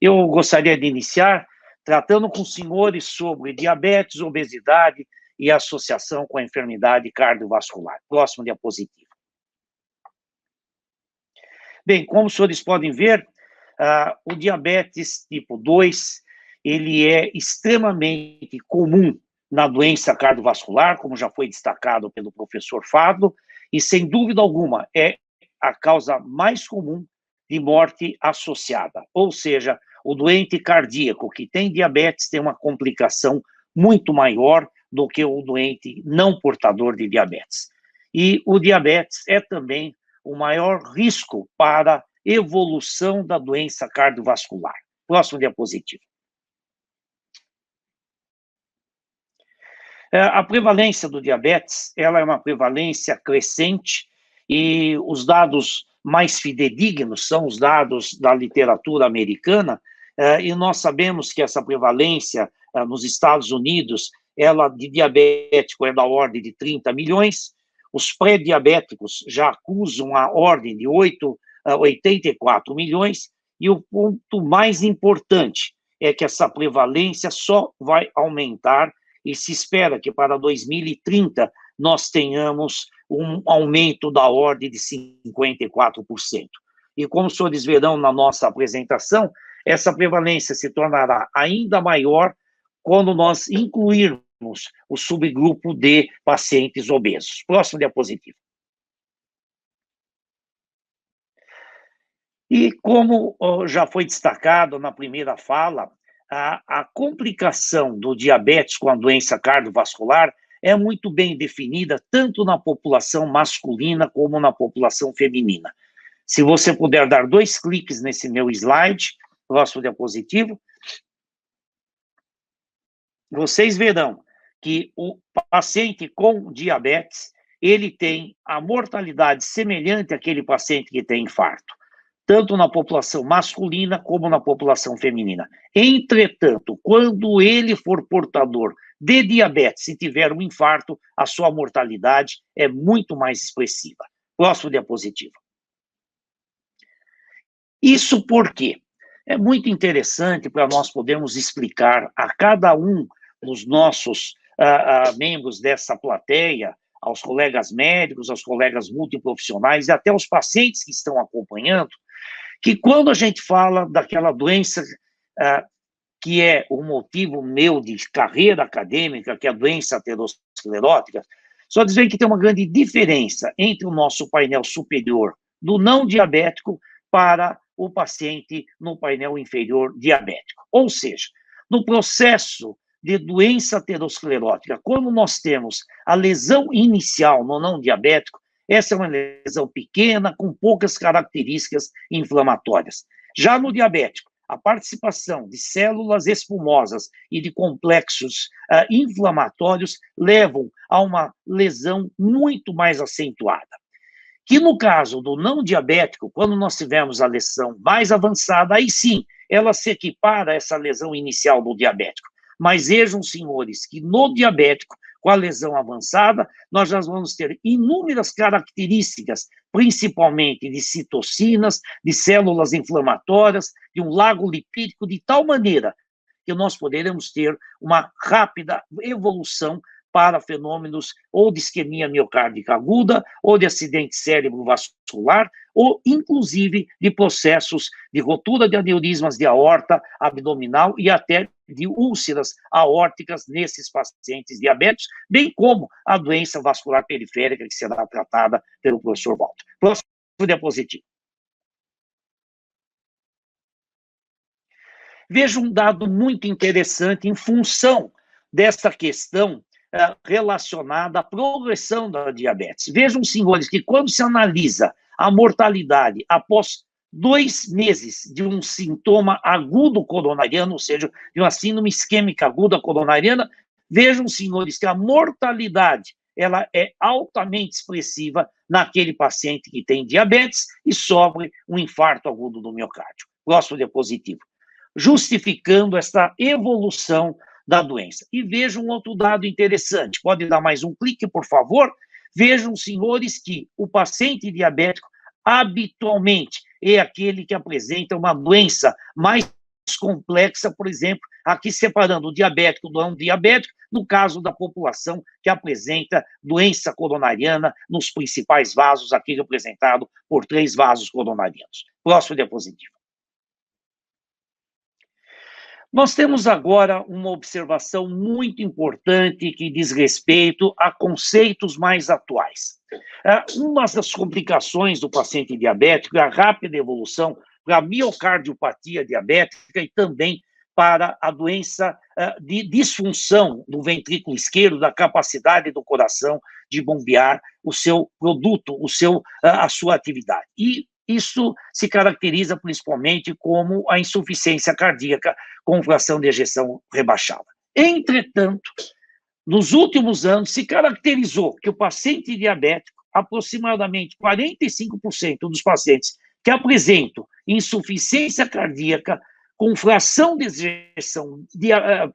Eu gostaria de iniciar tratando com os senhores sobre diabetes, obesidade e associação com a enfermidade cardiovascular. Próximo diapositivo. Bem, como os senhores podem ver, o diabetes tipo 2, ele é extremamente comum na doença cardiovascular, como já foi destacado pelo professor Fábio, e sem dúvida alguma é a causa mais comum de morte associada, ou seja, o doente cardíaco que tem diabetes tem uma complicação muito maior do que o doente não portador de diabetes. E o diabetes é também o maior risco para evolução da doença cardiovascular. Próximo diapositivo. A prevalência do diabetes, ela é uma prevalência crescente e os dados mais fidedignos são os dados da literatura americana, e nós sabemos que essa prevalência nos Estados Unidos, ela de diabético é da ordem de 30 milhões, os pré-diabéticos já acusam a ordem de 84 milhões, e o ponto mais importante é que essa prevalência só vai aumentar e se espera que para 2030 nós tenhamos um aumento da ordem de 54%. E como os senhores verão na nossa apresentação, essa prevalência se tornará ainda maior quando nós incluirmos o subgrupo de pacientes obesos. Próximo diapositivo. E como já foi destacado na primeira fala, a complicação do diabetes com a doença cardiovascular é muito bem definida tanto na população masculina como na população feminina. Se você puder dar 2 cliques nesse meu slide, próximo diapositivo, vocês verão que o paciente com diabetes, ele tem a mortalidade semelhante àquele paciente que tem infarto, tanto na população masculina como na população feminina. Entretanto, quando ele for portador de diabetes e tiver um infarto, a sua mortalidade é muito mais expressiva. Próximo diapositivo. Isso por quê? É muito interessante para nós podermos explicar a cada um dos nossos membros dessa plateia, aos colegas médicos, aos colegas multiprofissionais e até aos pacientes que estão acompanhando, que quando a gente fala daquela doença que é o motivo meu de carreira acadêmica, que é a doença aterosclerótica, só dizer que tem uma grande diferença entre o nosso painel superior do não diabético para o paciente no painel inferior diabético. Ou seja, no processo de doença aterosclerótica, quando nós temos a lesão inicial no não diabético, essa é uma lesão pequena, com poucas características inflamatórias. Já no diabético, a participação de células espumosas e de complexos inflamatórios levam a uma lesão muito mais acentuada. Que no caso do não diabético, quando nós tivermos a lesão mais avançada, aí sim, ela se equipara a essa lesão inicial do diabético. Mas vejam, senhores, que no diabético, com a lesão avançada, nós já vamos ter inúmeras características, principalmente de citocinas, de células inflamatórias, de um lago lipídico, de tal maneira que nós poderemos ter uma rápida evolução para fenômenos ou de isquemia miocárdica aguda, ou de acidente cerebrovascular, ou inclusive de processos de rotura de aneurismas de aorta abdominal e até de úlceras aórticas nesses pacientes diabéticos, bem como a doença vascular periférica que será tratada pelo professor Walter. Próximo diapositivo. Veja um dado muito interessante em função dessa questão relacionada à progressão da diabetes. Vejam, senhores, que quando se analisa a mortalidade após 2 meses de um sintoma agudo coronariano, ou seja, de uma síndrome isquêmica aguda coronariana, vejam, senhores, que a mortalidade ela é altamente expressiva naquele paciente que tem diabetes e sofre um infarto agudo do miocárdio. Próximo diapositivo. Justificando essa evolução da doença. E vejam um outro dado interessante. Pode dar mais um clique, por favor? Vejam, senhores, que o paciente diabético habitualmente é aquele que apresenta uma doença mais complexa, por exemplo, aqui separando o diabético do não diabético, no caso da população que apresenta doença coronariana nos principais vasos, aqui representado por 3 vasos coronarianos. Próximo diapositivo. Nós temos agora uma observação muito importante que diz respeito a conceitos mais atuais. Uma das complicações do paciente diabético é a rápida evolução para a miocardiopatia diabética e também para a doença de disfunção do ventrículo esquerdo, da capacidade do coração de bombear o seu produto, a sua atividade. E isso se caracteriza principalmente como a insuficiência cardíaca com fração de ejeção rebaixada. Entretanto, nos últimos anos se caracterizou que o paciente diabético, aproximadamente 45% dos pacientes que apresentam insuficiência cardíaca com fração de ejeção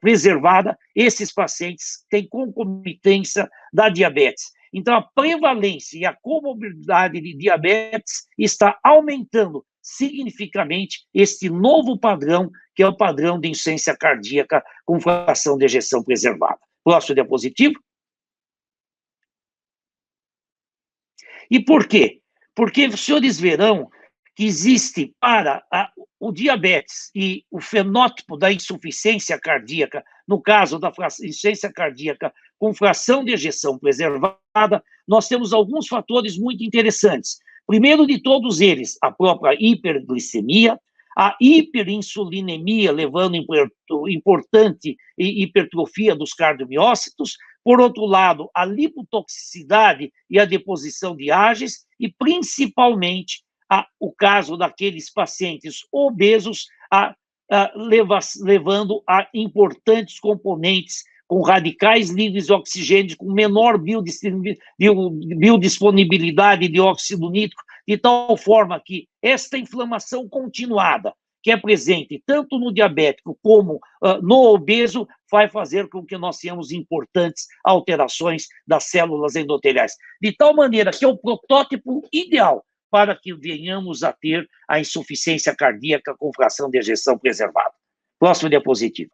preservada, esses pacientes têm concomitância da diabetes. Então, a prevalência e a comorbidade de diabetes está aumentando significativamente este novo padrão, que é o padrão de insuficiência cardíaca com fração de ejeção preservada. Próximo diapositivo. E por quê? Porque os senhores verão que existe para o diabetes e o fenótipo da insuficiência cardíaca, no caso da insuficiência cardíaca com fração de ejeção preservada, nós temos alguns fatores muito interessantes. Primeiro de todos eles, a própria hiperglicemia, a hiperinsulinemia, levando importante hipertrofia dos cardiomiócitos. Por outro lado, a lipotoxicidade e a deposição de AGEs, e principalmente o caso daqueles pacientes obesos, levando a importantes componentes com radicais livres de oxigênio, com menor biodisponibilidade de óxido nítrico, de tal forma que esta inflamação continuada, que é presente tanto no diabético como no obeso, vai fazer com que nós tenhamos importantes alterações das células endoteliais. De tal maneira que é o protótipo ideal para que venhamos a ter a insuficiência cardíaca com fração de ejeção preservada. Próximo diapositivo.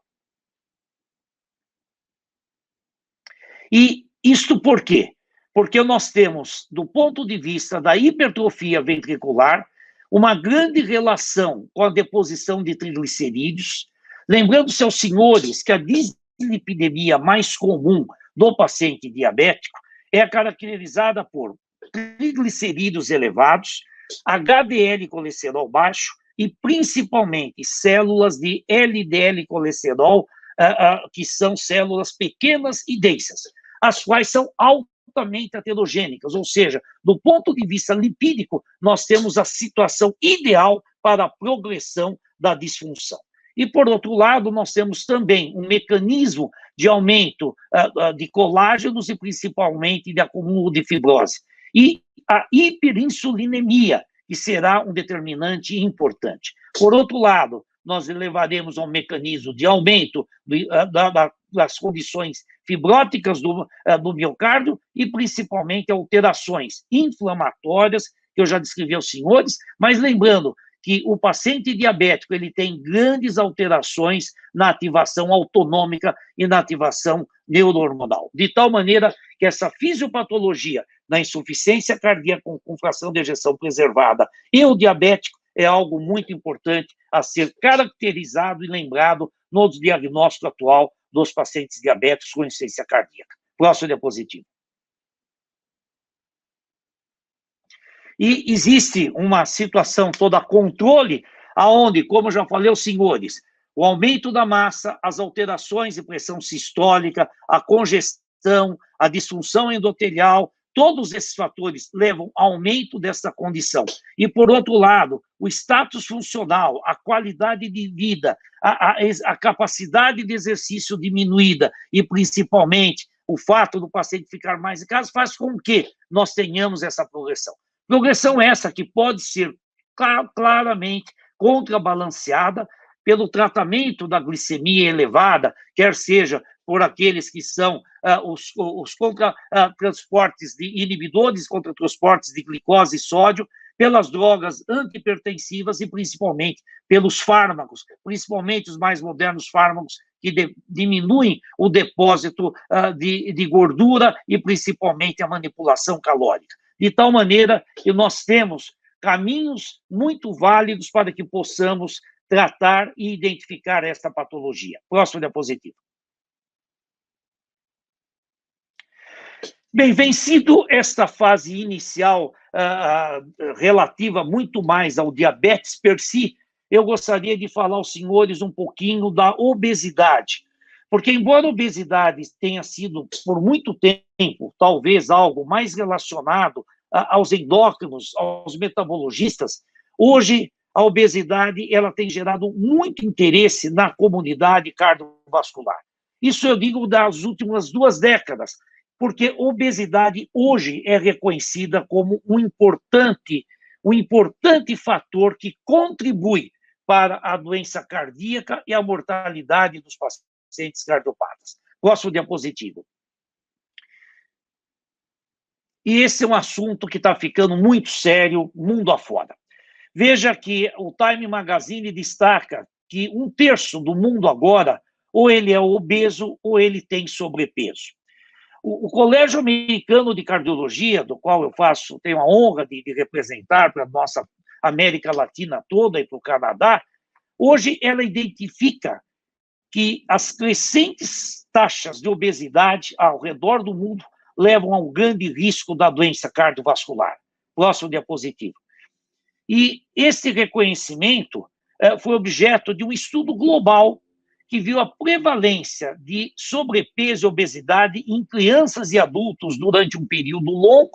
E isto por quê? Porque nós temos, do ponto de vista da hipertrofia ventricular, uma grande relação com a deposição de triglicerídeos. Lembrando-se aos senhores que a dislipidemia mais comum do paciente diabético é caracterizada por triglicerídeos elevados, HDL colesterol baixo e principalmente células de LDL colesterol, que são células pequenas e densas, as quais são altamente heterogênicas, ou seja, do ponto de vista lipídico, nós temos a situação ideal para a progressão da disfunção. E, por outro lado, nós temos também um mecanismo de aumento de colágenos e, principalmente, de acúmulo de fibrose. E a hiperinsulinemia, que será um determinante importante. Por outro lado, nós levaremos a um mecanismo de aumento das condições fibróticas do miocárdio e, principalmente, alterações inflamatórias, que eu já descrevi aos senhores, mas lembrando que o paciente diabético ele tem grandes alterações na ativação autonômica e na ativação neurohormonal, de tal maneira que essa fisiopatologia da insuficiência cardíaca com fração de ejeção preservada e o diabético é algo muito importante a ser caracterizado e lembrado no diagnóstico atual dos pacientes diabéticos com insuficiência cardíaca. Próximo diapositivo. E existe uma situação toda controle, aonde, como já falei aos senhores, o aumento da massa, as alterações de pressão sistólica, a congestão, a disfunção endotelial, todos esses fatores levam ao aumento dessa condição. E, por outro lado, o status funcional, a qualidade de vida, a capacidade de exercício diminuída e, principalmente, o fato do paciente ficar mais em casa faz com que nós tenhamos essa progressão. Progressão essa que pode ser claramente contrabalanceada pelo tratamento da glicemia elevada, quer seja por aqueles que são os inibidores contra transportes de glicose e sódio, pelas drogas antihipertensivas e principalmente pelos fármacos, principalmente os mais modernos fármacos que diminuem o depósito de gordura e principalmente a manipulação calórica. De tal maneira que nós temos caminhos muito válidos para que possamos tratar e identificar esta patologia. Próximo diapositivo. Bem, vencido esta fase inicial relativa muito mais ao diabetes per si, eu gostaria de falar aos senhores um pouquinho da obesidade. Porque, embora a obesidade tenha sido, por muito tempo, talvez algo mais relacionado aos endócrinos, aos metabologistas, hoje a obesidade ela tem gerado muito interesse na comunidade cardiovascular. Isso eu digo das últimas 2 décadas, porque obesidade hoje é reconhecida como um importante fator que contribui para a doença cardíaca e a mortalidade dos pacientes cardiopatas. Próximo diapositivo. E esse é um assunto que está ficando muito sério mundo afora. Veja que o Time Magazine destaca que 1/3 do mundo agora, ou ele é obeso, ou ele tem sobrepeso. O Colégio Americano de Cardiologia, do qual eu tenho a honra de representar para a nossa América Latina toda e para o Canadá, hoje ela identifica que as crescentes taxas de obesidade ao redor do mundo levam a um grande risco da doença cardiovascular. Próximo diapositivo. E esse reconhecimento foi objeto de um estudo global que viu a prevalência de sobrepeso e obesidade em crianças e adultos durante um período longo,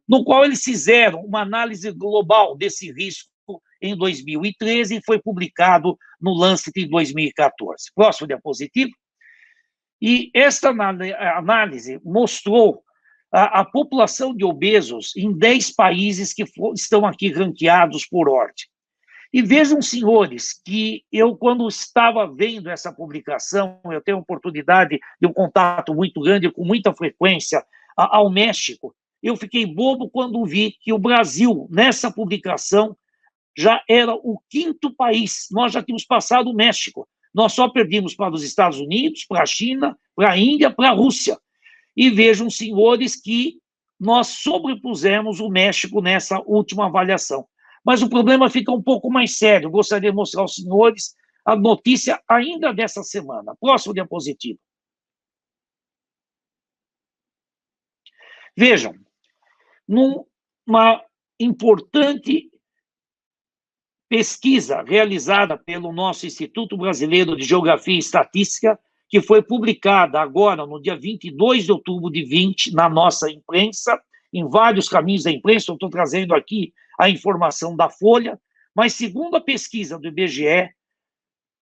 no qual eles fizeram uma análise global desse risco em 2013 e foi publicado no Lancet em 2014. Próximo diapositivo. E esta análise mostrou a população de obesos em 10 países que estão aqui ranqueados por ordem. E vejam, senhores, que eu, quando estava vendo essa publicação, eu tenho a oportunidade de um contato muito grande, com muita frequência, ao México, eu fiquei bobo quando vi que o Brasil, nessa publicação, já era o 5º país. Nós já tínhamos passado o México. Nós só perdimos para os Estados Unidos, para a China, para a Índia, para a Rússia. E vejam, senhores, que nós sobrepusemos o México nessa última avaliação. Mas o problema fica um pouco mais sério. Gostaria de mostrar aos senhores a notícia ainda dessa semana. Próximo diapositivo. Vejam, numa importante pesquisa realizada pelo nosso Instituto Brasileiro de Geografia e Estatística, que foi publicada agora, no dia 22 de outubro de 20, na nossa imprensa, em vários caminhos da imprensa, eu estou trazendo aqui a informação da Folha, mas segundo a pesquisa do IBGE,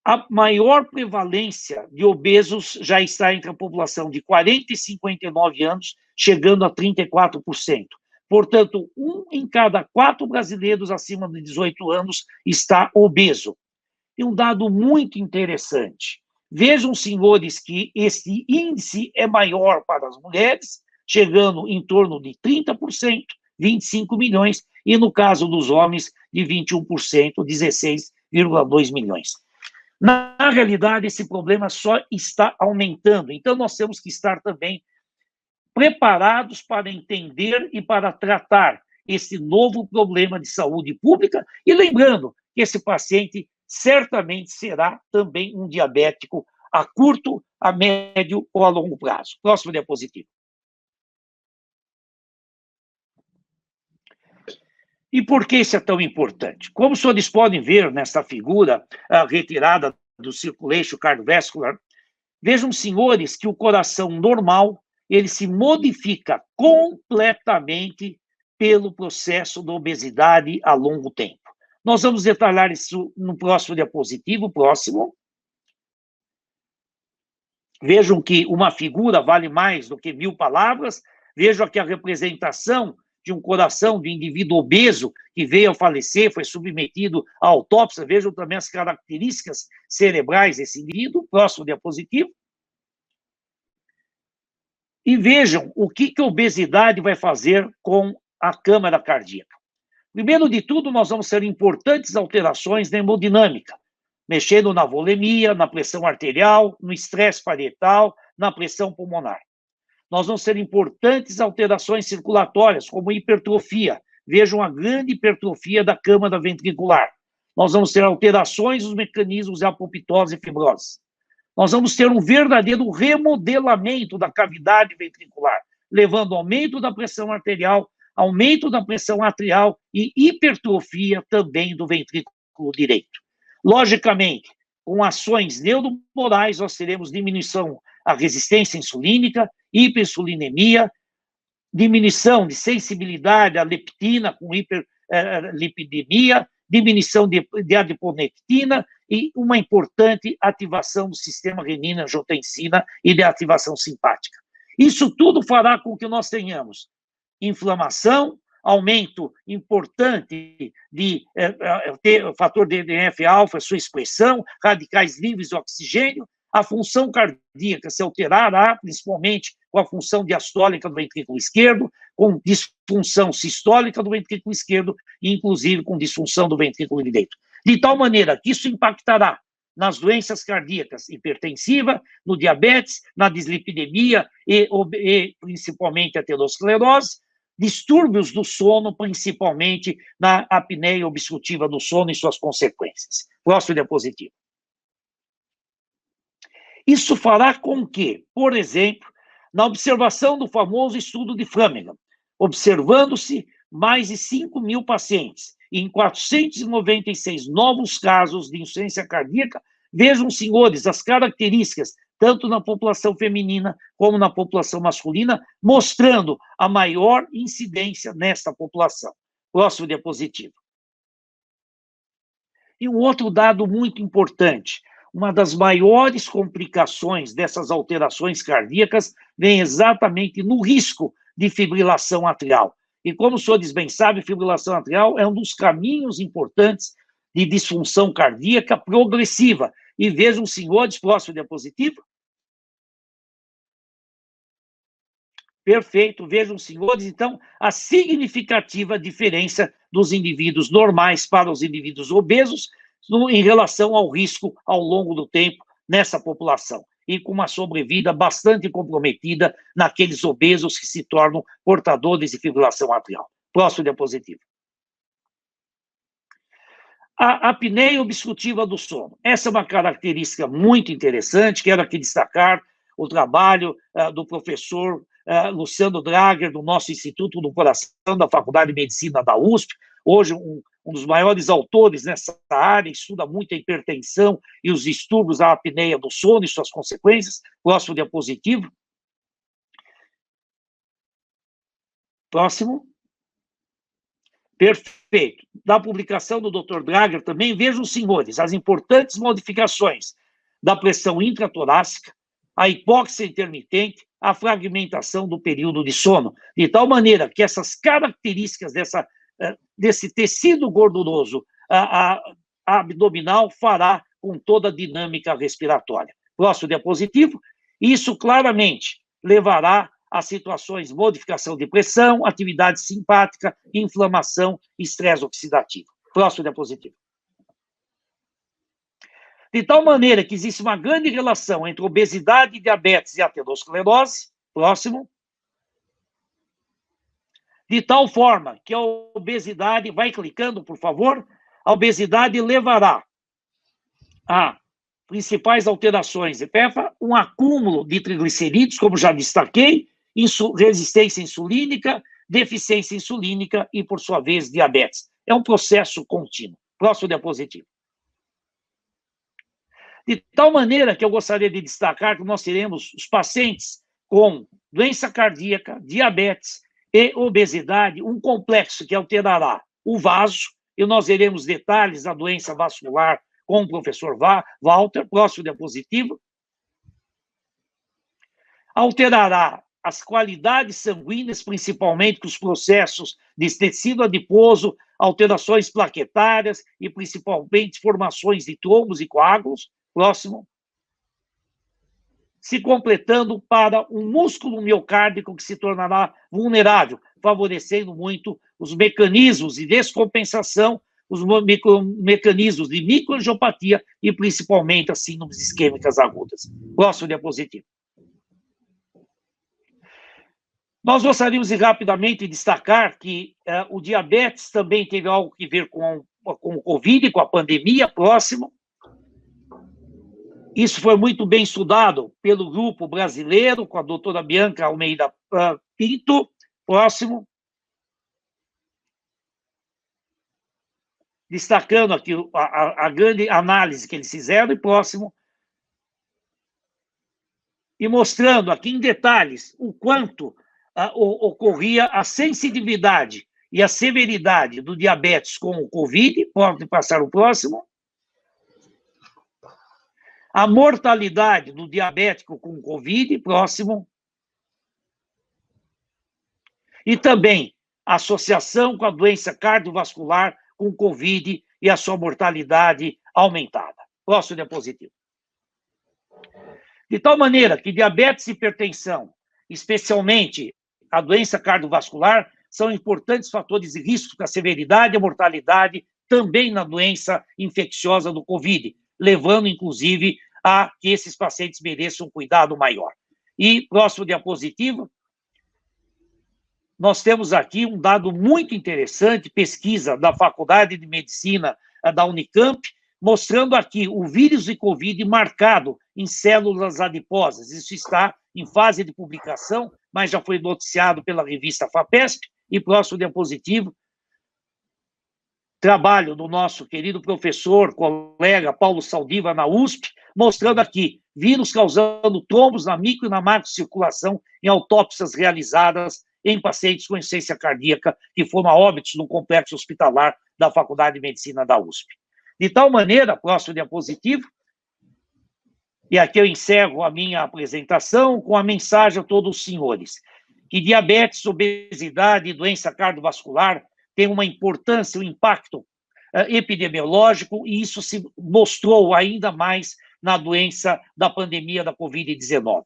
a maior prevalência de obesos já está entre a população de 40 e 59 anos, chegando a 34%. Portanto, 1 em cada 4 brasileiros acima de 18 anos está obeso. E um dado muito interessante. Vejam, senhores, que esse índice é maior para as mulheres, chegando em torno de 30%, 25 milhões, e no caso dos homens, de 21%, 16,2 milhões. Na realidade, esse problema só está aumentando, então nós temos que estar também preparados para entender e para tratar esse novo problema de saúde pública, e lembrando que esse paciente certamente será também um diabético a curto, a médio ou a longo prazo. Próximo diapositivo. E por que isso é tão importante? Como os senhores podem ver nesta figura retirada do Circulation Cardiovascular, vejam, senhores, que o coração normal ele se modifica completamente pelo processo da obesidade a longo tempo. Nós vamos detalhar isso no próximo diapositivo, próximo. Vejam que uma figura vale mais do que 1000 palavras. Vejam aqui a representação de um coração de indivíduo obeso que veio a falecer, foi submetido à autópsia. Vejam também as características cerebrais desse indivíduo. Próximo diapositivo. E vejam o que a obesidade vai fazer com a câmara cardíaca. Primeiro de tudo, nós vamos ter importantes alterações na hemodinâmica, mexendo na volemia, na pressão arterial, no estresse parietal, na pressão pulmonar. Nós vamos ter importantes alterações circulatórias, como hipertrofia. Vejam a grande hipertrofia da câmara ventricular. Nós vamos ter alterações nos mecanismos de apoptose e fibrose. Nós vamos ter um verdadeiro remodelamento da cavidade ventricular, levando ao aumento da pressão arterial, aumento da pressão atrial e hipertrofia também do ventrículo direito. Logicamente, com ações neuromorais, nós teremos diminuição da resistência insulínica, hiperinsulinemia, diminuição de sensibilidade à leptina com hiperlipidemia, diminuição de adiponectina e uma importante ativação do sistema renina-angiotensina e de ativação simpática. Isso tudo fará com que nós tenhamos inflamação, aumento importante de fator DNF-alfa, sua expressão, radicais livres de oxigênio, a função cardíaca se alterará, principalmente com a função diastólica do ventrículo esquerdo, com disfunção sistólica do ventrículo esquerdo e, inclusive, com disfunção do ventrículo direito. De tal maneira que isso impactará nas doenças cardíacas hipertensiva, no diabetes, na dislipidemia e principalmente a aterosclerose, distúrbios do sono, principalmente na apneia obstrutiva do sono e suas consequências. Próximo diapositivo. Isso fará com que, por exemplo, na observação do famoso estudo de Framingham, observando-se mais de 5.000 pacientes, e em 496 novos casos de insuficiência cardíaca, vejam, senhores, as características, tanto na população feminina como na população masculina, mostrando a maior incidência nesta população. Próximo diapositivo. E um outro dado muito importante, uma das maiores complicações dessas alterações cardíacas vem exatamente no risco de fibrilação atrial. E como o senhores bem sabem, fibrilação atrial é um dos caminhos importantes de disfunção cardíaca progressiva. E vejam, senhores, próximo diapositivo. Perfeito, vejam, senhores, então, a significativa diferença dos indivíduos normais para os indivíduos obesos em relação ao risco ao longo do tempo nessa população, e com uma sobrevida bastante comprometida naqueles obesos que se tornam portadores de fibrilação atrial. Próximo diapositivo. A apneia obstrutiva do sono. Essa é uma característica muito interessante, quero aqui destacar o trabalho do professor Luciano Drager, do nosso Instituto do Coração, da Faculdade de Medicina da USP, hoje um dos maiores autores nessa área, estuda muito a hipertensão e os distúrbios da apneia do sono e suas consequências. Próximo diapositivo. Próximo. Perfeito. Da publicação do Dr. Drager também, vejam, senhores, as importantes modificações da pressão intratorácica, a hipóxia intermitente, a fragmentação do período de sono, de tal maneira que essas características desse tecido gorduroso abdominal fará com toda a dinâmica respiratória. Próximo diapositivo. Isso claramente levará a situações de modificação de pressão, atividade simpática, inflamação e estresse oxidativo. Próximo diapositivo. De tal maneira que existe uma grande relação entre obesidade, diabetes e aterosclerose. Próximo. De tal forma que a obesidade, vai clicando, por favor, a obesidade levará a principais alterações de um acúmulo de triglicerídeos, como já destaquei, resistência insulínica, deficiência insulínica e, por sua vez, diabetes. É um processo contínuo. Próximo diapositivo. De tal maneira que eu gostaria de destacar que nós teremos os pacientes com doença cardíaca, diabetes e obesidade, um complexo que alterará o vaso, e nós veremos detalhes da doença vascular com o professor Walter. Próximo diapositivo. Alterará as qualidades sanguíneas, principalmente com os processos de tecido adiposo, alterações plaquetárias e, principalmente, formações de trombos e coágulos. Próximo. se completando para um músculo miocárdico que se tornará vulnerável, favorecendo muito os mecanismos de descompensação, os mecanismos de microangiopatia e, principalmente, as síndromes isquêmicas agudas. Próximo diapositivo. Nós gostaríamos de rapidamente destacar que o diabetes também teve algo a ver com o Covid, com a pandemia. Próximo. Isso foi muito bem estudado pelo grupo brasileiro, com a doutora Bianca Almeida Pinto. Próximo. Destacando aqui a grande análise que eles fizeram. E próximo. E mostrando aqui em detalhes o quanto ocorria a sensibilidade e a severidade do diabetes com o Covid. Pode passar o próximo. A mortalidade do diabético com Covid. Próximo. E também a associação com a doença cardiovascular com Covid e a sua mortalidade aumentada. Próximo diapositivo. De tal maneira que diabetes e hipertensão, especialmente a doença cardiovascular, são importantes fatores de risco para a severidade e a mortalidade também na doença infecciosa do Covid, levando, inclusive, a que esses pacientes mereçam um cuidado maior. E, próximo diapositivo, nós temos aqui um dado muito interessante, pesquisa da Faculdade de Medicina da Unicamp, mostrando aqui o vírus de Covid marcado em células adiposas. Isso está em fase de publicação, mas já foi noticiado pela revista FAPESP. E próximo diapositivo, trabalho do nosso querido professor, colega Paulo Saldiva, na USP, mostrando aqui vírus causando trombos na micro e na macrocirculação em autópsias realizadas em pacientes com insuficiência cardíaca que foram a óbitos no complexo hospitalar da Faculdade de Medicina da USP. De tal maneira, próximo diapositivo, e aqui eu encerro a minha apresentação com a mensagem a todos os senhores, que diabetes, obesidade e doença cardiovascular têm uma importância, um impacto epidemiológico, e isso se mostrou ainda mais na doença da pandemia da Covid-19.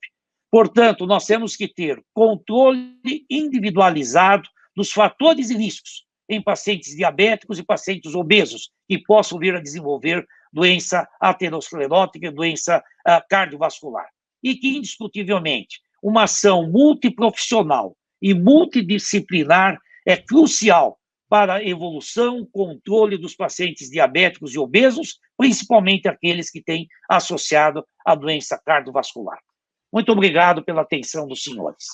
Portanto, nós temos que ter controle individualizado dos fatores e riscos em pacientes diabéticos e pacientes obesos que possam vir a desenvolver doença aterosclerótica, doença cardiovascular. E que, indiscutivelmente, uma ação multiprofissional e multidisciplinar é crucial para a evolução, controle dos pacientes diabéticos e obesos, principalmente aqueles que têm associado a doença cardiovascular. Muito obrigado pela atenção dos senhores.